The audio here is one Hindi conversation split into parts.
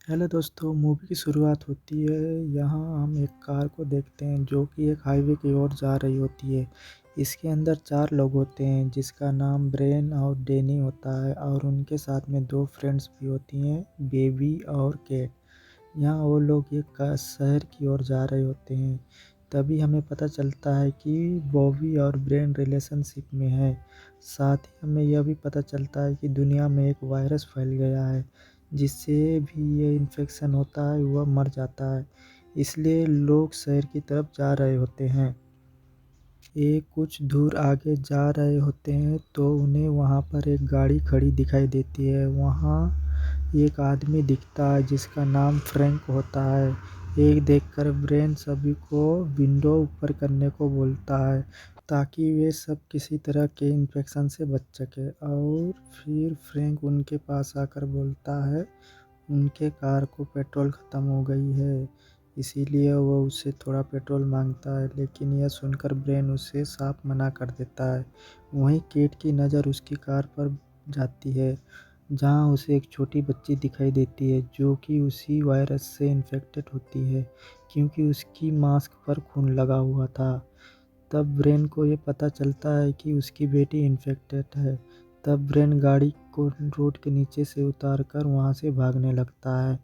हेलो दोस्तों, मूवी की शुरुआत होती है। यहाँ हम एक कार को देखते हैं जो कि एक हाईवे की ओर जा रही होती है। इसके अंदर 4 लोग होते हैं जिसका नाम ब्रेन और डैनी होता है और उनके साथ में 2 फ्रेंड्स भी होती हैं, बेबी और केट। यहाँ वो लोग एक शहर की ओर जा रहे होते हैं। तभी हमें पता चलता है कि बॉबी और ब्रेन रिलेशनशिप में है। साथ ही हमें यह भी पता चलता है कि दुनिया में एक वायरस फैल गया है जिससे भी ये इन्फेक्शन होता है वह मर जाता है। इसलिए लोग शहर की तरफ जा रहे होते हैं। ये कुछ दूर आगे जा रहे होते हैं तो उन्हें वहाँ पर एक गाड़ी खड़ी दिखाई देती है। वहाँ एक आदमी दिखता है जिसका नाम फ्रैंक होता है। एक देखकर ब्रेन सभी को विंडो ऊपर करने को बोलता है ताकि वे सब किसी तरह के इन्फेक्शन से बच सके। और फिर फ्रैंक उनके पास आकर बोलता है उनके कार को पेट्रोल ख़त्म हो गई है, इसीलिए वो उससे थोड़ा पेट्रोल मांगता है, लेकिन यह सुनकर ब्रेन उसे साफ मना कर देता है। वहीं केट की नज़र उसकी कार पर जाती है जहां उसे एक छोटी बच्ची दिखाई देती है जो कि उसी वायरस से इन्फेक्टेड होती है क्योंकि उसकी मास्क पर खून लगा हुआ था। तब ब्रेन को ये पता चलता है कि उसकी बेटी इन्फेक्टेड है। तब ब्रेन गाड़ी को रोड के नीचे से उतारकर वहाँ से भागने लगता है।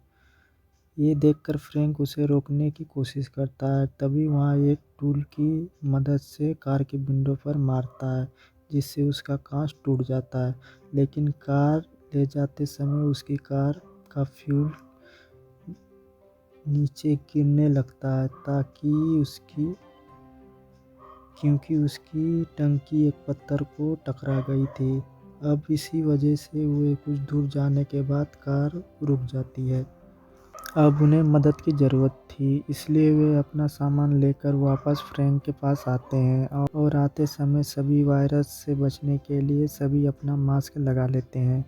ये देखकर फ्रैंक उसे रोकने की कोशिश करता है। तभी वहाँ एक टूल की मदद से कार की विंडो पर मारता है जिससे उसका कांच टूट जाता है। लेकिन कार ले जाते समय उसकी कार का फ्यूल नीचे गिरने लगता है ताकि उसकी क्योंकि उसकी टंकी एक पत्थर को टकरा गई थी। अब इसी वजह से वे कुछ दूर जाने के बाद कार रुक जाती है। अब उन्हें मदद की ज़रूरत थी, इसलिए वे अपना सामान लेकर वापस फ्रैंक के पास आते हैं और आते समय सभी वायरस से बचने के लिए सभी अपना मास्क लगा लेते हैं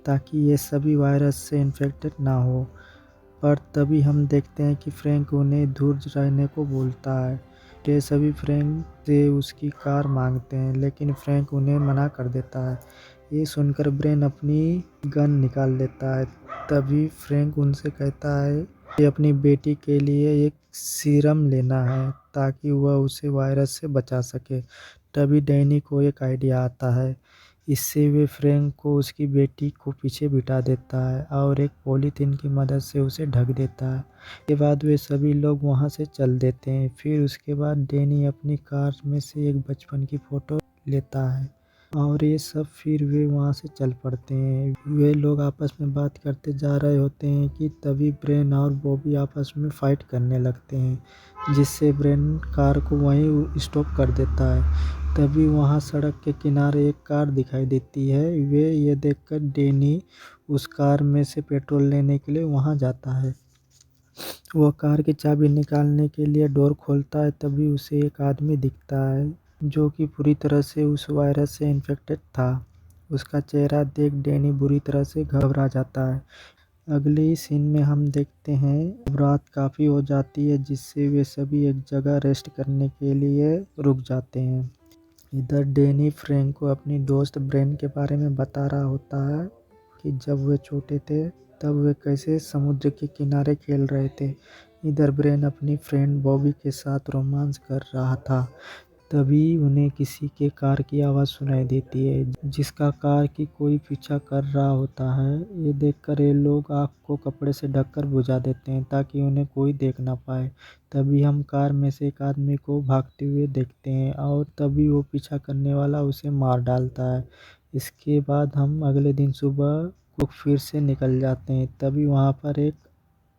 ताकि ये सभी वायरस से इन्फेक्टेड ना हो। पर तभी हम देखते हैं कि फ्रैंक उन्हें दूर रहने को बोलता है। ये सभी फ्रैंक से उसकी कार मांगते हैं लेकिन फ्रैंक उन्हें मना कर देता है। ये सुनकर ब्रेन अपनी गन निकाल लेता है। तभी फ्रैंक उनसे कहता है कि अपनी बेटी के लिए एक सीरम लेना है ताकि वह उसे वायरस से बचा सके। तभी डैनी को एक आइडिया आता है। इससे वे फ्रैंक को उसकी बेटी को पीछे बिठा देता है और एक पॉलीथीन की मदद से उसे ढक देता है। के बाद वे सभी लोग वहां से चल देते हैं। फिर उसके बाद डैनी अपनी कार में से एक बचपन की फ़ोटो लेता है और ये सब फिर वे वहाँ से चल पड़ते हैं। वे लोग आपस में बात करते जा रहे होते हैं कि तभी ब्रेन और बॉबी आपस में फ़ाइट करने लगते हैं जिससे ब्रेन कार को वहीं स्टॉप कर देता है। तभी वहाँ सड़क के किनारे एक कार दिखाई देती है। वे ये देखकर डैनी उस कार में से पेट्रोल लेने के लिए वहाँ जाता है। वह कार की चाबी निकालने के लिए डोर खोलता है तभी उसे एक आदमी दिखता है जो कि पूरी तरह से उस वायरस से इन्फेक्टेड था। उसका चेहरा देख डैनी बुरी तरह से घबरा जाता है। अगले ही सीन में हम देखते हैं अब रात काफ़ी हो जाती है जिससे वे सभी एक जगह रेस्ट करने के लिए रुक जाते हैं। इधर डैनी फ्रैंक को अपनी दोस्त ब्रेन के बारे में बता रहा होता है कि जब वे छोटे थे तब वे कैसे समुद्र के किनारे खेल रहे थे। इधर ब्रेन अपनी फ्रेंड बॉबी के साथ रोमांस कर रहा था। तभी उन्हें किसी के कार की आवाज़ सुनाई देती है जिसका कार की कोई पीछा कर रहा होता है। ये देखकर ये लोग आँख को कपड़े से ढककर बुझा देते हैं ताकि उन्हें कोई देख ना पाए। तभी हम कार में से एक आदमी को भागते हुए देखते हैं और तभी वो पीछा करने वाला उसे मार डालता है। इसके बाद हम अगले दिन सुबह को फिर से निकल जाते हैं। तभी वहाँ पर एक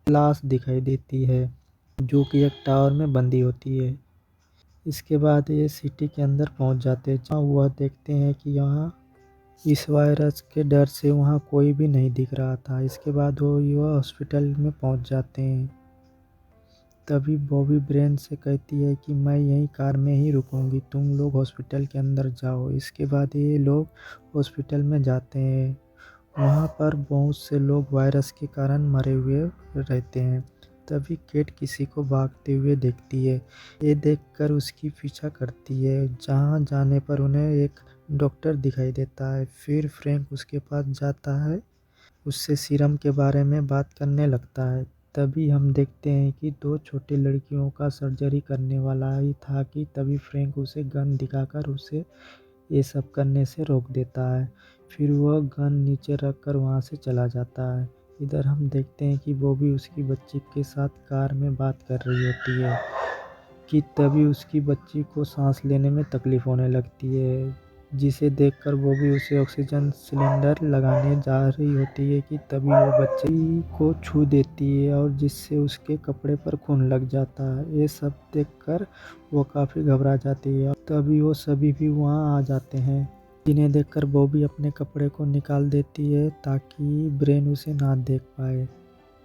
लाश दिखाई देती है जो कि एक टावर में बंधी होती है। इसके बाद ये सिटी के अंदर पहुंच जाते हैं जहाँ वह देखते हैं कि यहाँ इस वायरस के डर से वहाँ कोई भी नहीं दिख रहा था। इसके बाद वो युवा हॉस्पिटल में पहुंच जाते हैं। तभी बॉबी ब्रेन से कहती है कि मैं यहीं कार में ही रुकूंगी, तुम लोग हॉस्पिटल के अंदर जाओ। इसके बाद ये लोग हॉस्पिटल में जाते हैं। वहाँ पर बहुत से लोग वायरस के कारण मरे हुए रहते हैं। तभी केट किसी को भागते हुए देखती है। ये देखकर उसकी पीछा करती है। जहाँ जाने पर उन्हें एक डॉक्टर दिखाई देता है। फिर फ्रैंक उसके पास जाता है। उससे सीरम के बारे में बात करने लगता है। तभी हम देखते हैं कि 2 छोटी लड़कियों का सर्जरी करने वाला ही था कि तभी फ्रैंक उसे गन दिखाकर उसे ये सब करने से रोक देता है। फिर वह गन नीचे रख कर वहाँ से चला जाता है। इधर हम देखते हैं कि बॉबी उसकी बच्ची के साथ कार में बात कर रही होती है कि तभी उसकी बच्ची को सांस लेने में तकलीफ होने लगती है, जिसे देखकर बॉबी उसे ऑक्सीजन सिलेंडर लगाने जा रही होती है कि तभी वो बच्ची को छू देती है और जिससे उसके कपड़े पर खून लग जाता है। ये सब देखकर वो काफ़ी घबरा जाती है और तभी वो सभी भी वहाँ आ जाते हैं, जिन्हें देखकर बॉबी अपने कपड़े को निकाल देती है ताकि ब्रेन उसे ना देख पाए।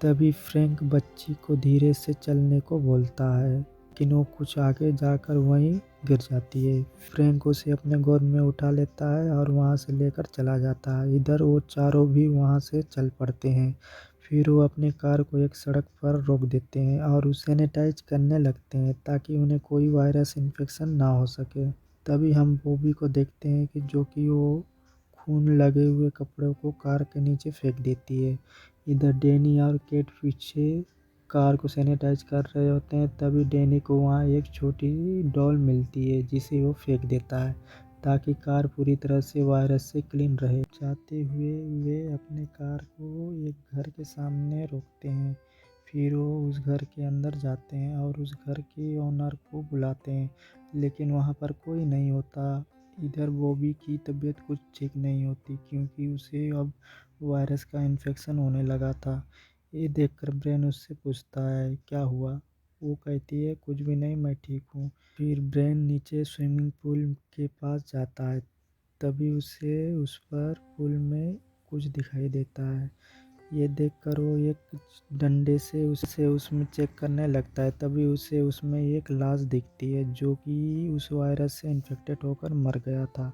तभी फ्रैंक बच्ची को धीरे से चलने को बोलता है, लेकिन वो कुछ आगे जाकर वहीं गिर जाती है। फ्रैंक उसे अपने गोद में उठा लेता है और वहाँ से लेकर चला जाता है। इधर वो चारों भी वहाँ से चल पड़ते हैं। फिर वो अपनी कार को एक सड़क पर रोक देते हैं और उसे सैनिटाइज करने लगते हैं ताकि उन्हें कोई वायरस इन्फेक्शन ना हो सके। तभी हम बॉबी को देखते हैं कि जो कि वो खून लगे हुए कपड़ों को कार के नीचे फेंक देती है। इधर डैनी और केट पीछे कार को सैनिटाइज कर रहे होते हैं। तभी डैनी को वहाँ एक छोटी डॉल मिलती है जिसे वो फेंक देता है ताकि कार पूरी तरह से वायरस से क्लीन रहे। जाते हुए वे अपने कार को एक घर के सामने रोकते हैं। फिर वो उस घर के अंदर जाते हैं और उस घर के ओनर को बुलाते हैं, लेकिन वहाँ पर कोई नहीं होता। इधर बॉबी की तबीयत कुछ ठीक नहीं होती क्योंकि उसे अब वायरस का इन्फेक्शन होने लगा था। ये देखकर ब्रेन उससे पूछता है क्या हुआ। वो कहती है कुछ भी नहीं, मैं ठीक हूँ। फिर ब्रेन नीचे स्विमिंग पूल के पास जाता है। तभी उसे उस पर पूल में कुछ दिखाई देता है। ये देखकर वो एक डंडे से उसे उसमें चेक करने लगता है। तभी उसे उसमें एक लाश दिखती है जो कि उस वायरस से इन्फेक्टेड होकर मर गया था,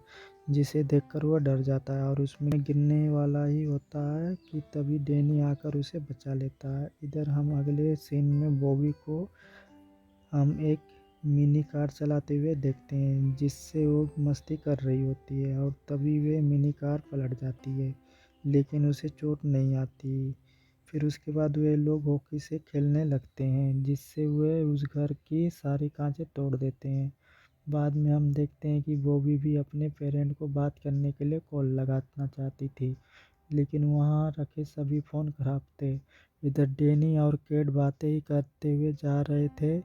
जिसे देखकर वह डर जाता है और उसमें गिरने वाला ही होता है कि तभी डैनी आकर उसे बचा लेता है। इधर हम अगले सीन में बॉबी को हम एक मिनी कार चलाते हुए देखते हैं जिससे वो मस्ती कर रही होती है और तभी वे मिनी कार पलट जाती है, लेकिन उसे चोट नहीं आती। फिर उसके बाद वे लोग हॉकी से खेलने लगते हैं जिससे वे उस घर की सारी कांचें तोड़ देते हैं। बाद में हम देखते हैं कि बॉबी भी अपने पेरेंट को बात करने के लिए कॉल लगाना चाहती थी, लेकिन वहाँ रखे सभी फ़ोन खराब थे। इधर डैनी और केट बातें ही करते हुए जा रहे थे।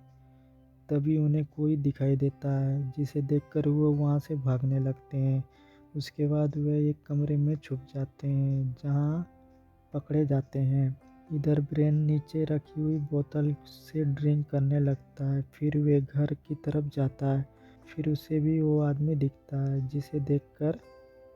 तभी उन्हें कोई दिखाई देता है जिसे देखकर वो वहाँ से भागने लगते हैं। उसके बाद वे एक कमरे में छुप जाते हैं जहाँ पकड़े जाते हैं। इधर ब्रेन नीचे रखी हुई बोतल से ड्रिंक करने लगता है। फिर वे घर की तरफ जाता है। फिर उसे भी वो आदमी दिखता है जिसे देखकर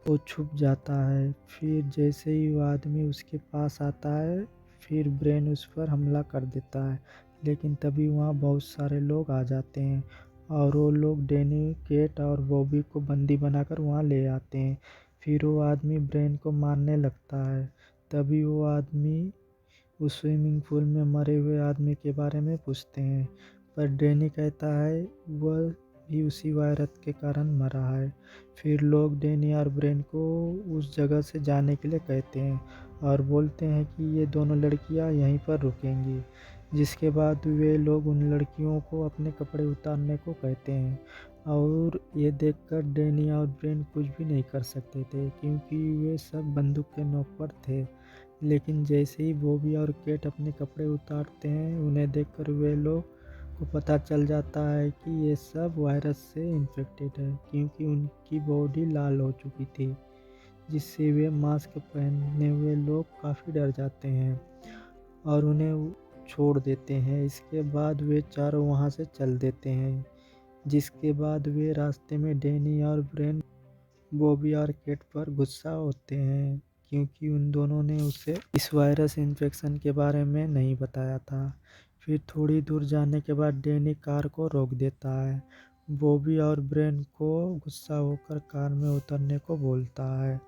वो छुप जाता है। फिर जैसे ही वो आदमी उसके पास आता है, फिर ब्रेन उस पर हमला कर देता है, लेकिन तभी वहाँ बहुत सारे लोग आ जाते हैं और वो लोग डैनी, केट और बॉबी को बंदी बनाकर वहाँ ले आते हैं। फिर वो आदमी ब्रेन को मारने लगता है। तभी वो आदमी उस स्विमिंग पूल में मरे हुए आदमी के बारे में पूछते हैं, पर डैनी कहता है वह भी उसी वायरस के कारण मरा है। फिर लोग डैनी और ब्रेन को उस जगह से जाने के लिए कहते हैं और बोलते हैं कि ये दोनों लड़कियां यहीं पर रुकेंगी, जिसके बाद वे लोग उन लड़कियों को अपने कपड़े उतारने को कहते हैं। और ये देखकर डैनी और ब्रेन कुछ भी नहीं कर सकते थे क्योंकि वे सब बंदूक के नोक पर थे। लेकिन जैसे ही बॉबी और केट अपने कपड़े उतारते हैं, उन्हें देखकर वे लोग को पता चल जाता है कि ये सब वायरस से इन्फेक्टेड है क्योंकि उनकी बॉडी लाल हो चुकी थी, जिससे वे मास्क पहने हुए लोग काफ़ी डर जाते हैं और उन्हें छोड़ देते हैं। इसके बाद वे चारों वहाँ से चल देते हैं, जिसके बाद वे रास्ते में डैनी और ब्रेन बॉबी और केट पर गुस्सा होते हैं क्योंकि उन दोनों ने उसे इस वायरस इन्फेक्शन के बारे में नहीं बताया था। फिर थोड़ी दूर जाने के बाद डैनी कार को रोक देता है। बॉबी और ब्रेन को गुस्सा होकर कार में उतरने को बोलता है,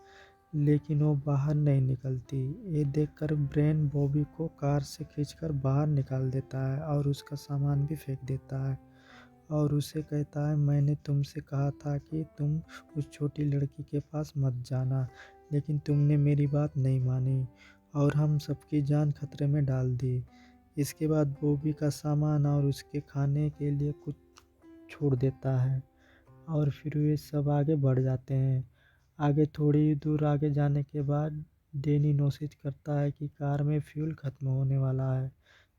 लेकिन वो बाहर नहीं निकलती। ये देखकर ब्रेन बॉबी को कार से खींचकर बाहर निकाल देता है और उसका सामान भी फेंक देता है और उसे कहता है मैंने तुमसे कहा था कि तुम उस छोटी लड़की के पास मत जाना, लेकिन तुमने मेरी बात नहीं मानी और हम सबकी जान खतरे में डाल दी। इसके बाद बॉबी का सामान और उसके खाने के लिए कुछ छोड़ देता है और फिर वे सब आगे बढ़ जाते हैं। आगे थोड़ी दूर आगे जाने के बाद डैनी नोटिस करता है कि कार में फ्यूल खत्म होने वाला है।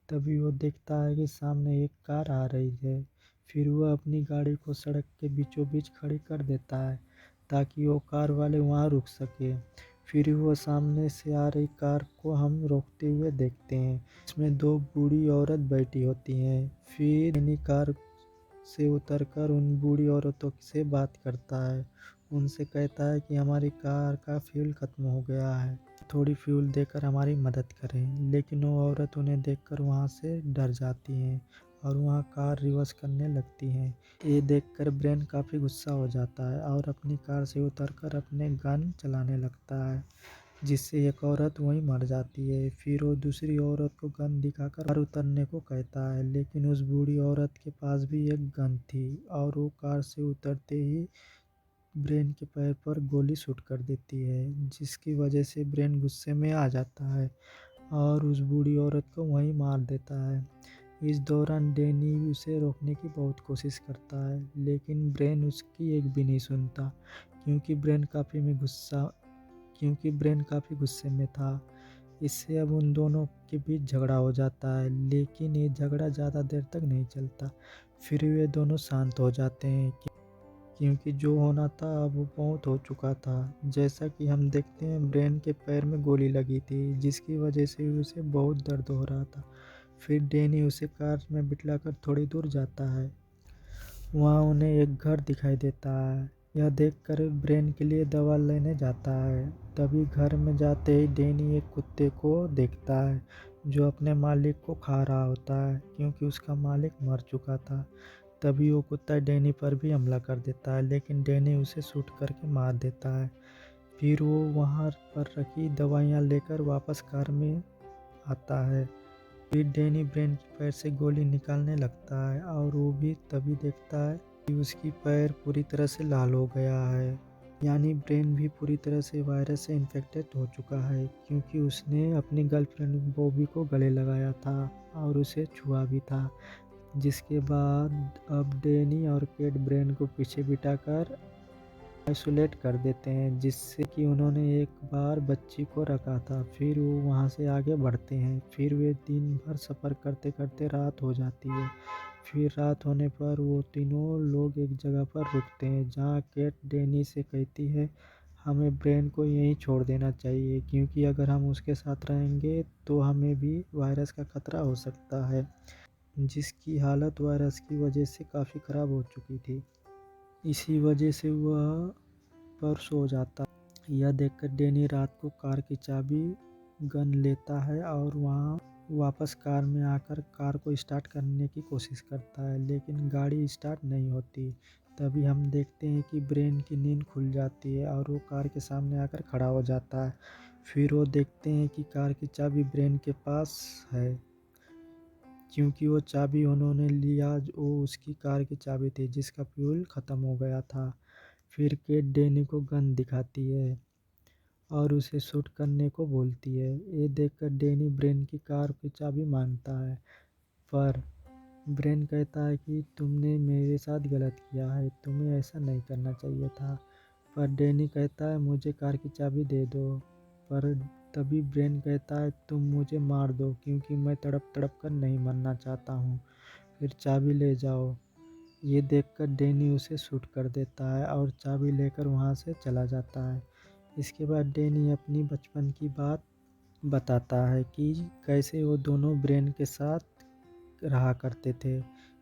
तभी वो देखता है कि सामने एक कार आ रही है। फिर वह अपनी गाड़ी को सड़क के बीचों बीच खड़ी कर देता है ताकि वो कार वाले वहाँ रुक सके। फिर वो सामने से आ रही कार को हम रोकते हुए देखते हैं। इसमें दो बूढ़ी औरत बैठी होती हैं। फिर डैनी कार से उतरकर उन बूढ़ी औरतों से बात करता है। उनसे कहता है कि हमारी कार का फ्यूल खत्म हो गया है, थोड़ी फ्यूल देकर हमारी मदद करें। लेकिन वो औरत उन्हें देखकर वहाँ से डर जाती हैं और वहाँ कार रिवर्स करने लगती हैं। ये देखकर ब्रेन काफ़ी गुस्सा हो जाता है और अपनी कार से उतरकर अपने गन चलाने लगता है, जिससे एक औरत वहीं मर जाती है। फिर वो दूसरी औरत को गन दिखाकर कार उतरने को कहता है, लेकिन उस बूढ़ी औरत के पास भी एक गन थी और वो कार से उतरते ही ब्रेन के पैर पर गोली शूट कर देती है, जिसकी वजह से ब्रेन गुस्से में आ जाता है और उस बूढ़ी औरत को वहीं मार देता है। इस दौरान डैनी उसे रोकने की बहुत कोशिश करता है, लेकिन ब्रेन उसकी एक भी नहीं सुनता क्योंकि ब्रेन काफ़ी गुस्से में था। इससे अब उन दोनों के बीच झगड़ा हो जाता है, लेकिन ये झगड़ा ज़्यादा देर तक नहीं चलता। फिर वे दोनों शांत हो जाते हैं क्योंकि जो होना था अब वो बहुत हो चुका था। जैसा कि हम देखते हैं, ब्रेन के पैर में गोली लगी थी, जिसकी वजह से उसे बहुत दर्द हो रहा था। फिर डैनी उसे कार में बिठाकर थोड़ी दूर जाता है। वहाँ उन्हें एक घर दिखाई देता है। यह देखकर ब्रेन के लिए दवा लेने जाता है। तभी घर में जाते ही डैनी एक कुत्ते को देखता है जो अपने मालिक को खा रहा होता है क्योंकि उसका मालिक मर चुका था। तभी वो कुत्ता डैनी पर भी हमला कर देता है, लेकिन डैनी उसे शूट करके मार देता है। फिर वो वहाँ पर रखी दवाइयाँ लेकर वापस कार में आता है। फिर डैनी ब्रेन के पैर से गोली निकालने लगता है और वो भी तभी देखता है कि उसकी पैर पूरी तरह से लाल हो गया है। यानी ब्रेन भी पूरी तरह से वायरस से इन्फेक्टेड हो चुका है क्योंकि उसने अपनी गर्लफ्रेंड बॉबी को गले लगाया था और उसे छुआ भी था। जिसके बाद अब डैनी और केट ब्रेन को पीछे बिठाकर आइसोलेट कर देते हैं, जिससे कि उन्होंने एक बार बच्ची को रखा था। फिर वो वहाँ से आगे बढ़ते हैं। फिर वे दिन भर सफ़र करते करते रात हो जाती है। फिर रात होने पर वो तीनों लोग एक जगह पर रुकते हैं जहाँ केट डैनी से कहती है, हमें ब्रेन को यहीं छोड़ देना चाहिए क्योंकि अगर हम उसके साथ रहेंगे तो हमें भी वायरस का खतरा हो सकता है, जिसकी हालत वायरस की वजह से काफ़ी ख़राब हो चुकी थी। इसी वजह से वह पर सो जाता है। यह देखकर डैनी रात को कार की चाबी गन लेता है और वहाँ वापस कार में आकर कार को स्टार्ट करने की कोशिश करता है, लेकिन गाड़ी स्टार्ट नहीं होती। तभी हम देखते हैं कि ब्रेन की नींद खुल जाती है और वो कार के सामने आकर खड़ा हो जाता है। फिर वो देखते हैं कि कार की चाबी ब्रेन के पास है क्योंकि वो चाबी उन्होंने लिया वो उसकी कार की चाबी थी जिसका फ्यूल ख़त्म हो गया था। फिर केट डैनी को गन दिखाती है और उसे शूट करने को बोलती है। ये देखकर डैनी ब्रेन की कार की चाबी मांगता है, पर ब्रेन कहता है कि तुमने मेरे साथ गलत किया है, तुम्हें ऐसा नहीं करना चाहिए था। पर डैनी कहता है मुझे कार की चाबी दे दो। पर तभी ब्रेन कहता है तुम मुझे मार दो क्योंकि मैं तड़प तड़प कर नहीं मरना चाहता हूँ, फिर चाबी ले जाओ। ये देखकर डैनी उसे शूट कर देता है और चाबी लेकर वहाँ से चला जाता है। इसके बाद डैनी अपनी बचपन की बात बताता है कि कैसे वो दोनों ब्रेन के साथ रहा करते थे।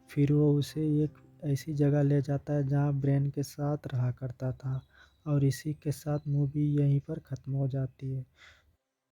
फिर वो उसे एक ऐसी जगह ले जाता है जहाँ ब्रेन के साथ रहा करता था और इसी के साथ मूवी यहीं पर ख़त्म हो जाती है।